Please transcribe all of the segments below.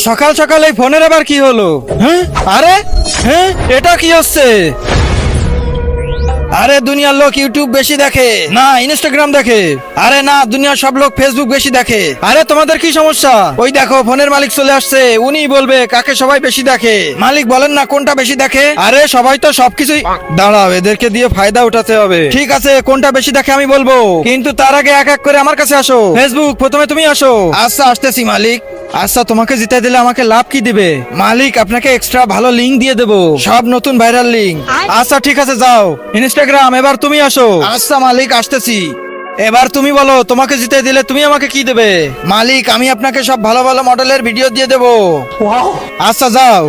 সকাল সকাল এই ফোনের আবার কি হলো? হ্যাঁ, আরে হ্যাঁ, এটা কি হচ্ছে? আরে দুনিয়ার লোক ইউটিউব বেশি দেখে না ইনস্টাগ্রাম দেখে? আরে না, দুনিয়ার সব লোক ফেসবুক বেশি দেখে। আরে তোমাদের কি সমস্যা? ওই দেখো ফোনের মালিক চলে আসছে, উনিই বলবে কাকে সবাই বেশি দেখে। মালিক বলেন না কোনটা বেশি দেখে? আরে সবাই তো সবকিছুই। দাঁড়াও, এদেরকে দিয়ে ফায়দা উঠাতে হবে। ঠিক আছে, কোনটা বেশি দেখে আমি বলবো, কিন্তু তার আগে এক এক করে আমার কাছে আসো। ফেসবুক প্রথমে তুমি আসো। আচ্ছা আসতেছি মালিক। আচ্ছা, তোমাকে জিতে দিলে আমাকে লাভ কি দিবে? মালিক আপনাকে এক্সট্রা ভালো লিংক দিয়ে দেবো, সব নতুন ভাইরাল লিংক। আচ্ছা ঠিক আছে, যাও ইনস্টাগ্রাম। এবার তুমি আসো। আচ্ছা মালিক, আসতেছি। এবার তুমি বলো, তোমাকে জিতে দিলে তুমি আমাকে কি দেবে? মালিক আমি আপনাকে সব ভালো ভালো মডেলের ভিডিও দিয়ে দেবো। আচ্ছা যাও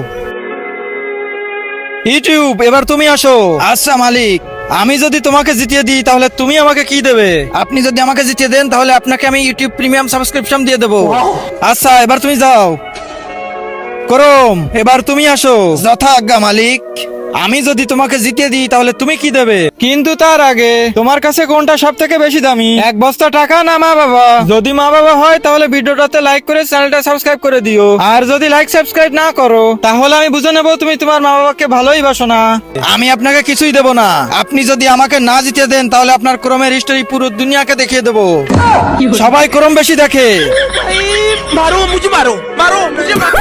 ইউটিউব। এবার তুমি আসো। আচ্ছা মালিক, আমি যদি তোমাকে জিতিয়ে দিই তাহলে তুমি আমাকে কি দেবে? আপনি যদি আমাকে জিতিয়ে দেন তাহলে আপনাকে আমি ইউটিউব প্রিমিয়াম সাবস্ক্রিপশন দিয়ে দেবো। আচ্ছা এবার তুমি যাও। করম, এবার তুমি আসো। যথা আজ্ঞা মালিক। আমি যদি তোমাকে জিতিয়ে দিই তাহলে তুমি কি দেবে? কিন্তু তার আগে তোমার কাছে কোনটা সব থেকে বেশি দামি, এক বস্তা টাকা না মা বাবা? যদি মা বাবা হয় তাহলে ভিডিওটাতে লাইক করে চ্যানেলটা সাবস্ক্রাইব করে দিও, আর যদি লাইক সাবস্ক্রাইব না করো তাহলে আমি বুঝে নেবো তুমি তোমার মা বাবাকে ভালোই বাসো না। আমি আপনাকে কিছুই দেবো না। আপনি যদি আমাকে না জিতিয়ে দেন তাহলে আপনার ক্রমের হিস্টোরি পুরো দুনিয়াকে দেখিয়ে দেবো। সবাই ক্রম বেশি দেখে। मारो मुझे मारो मारो मुझे मारो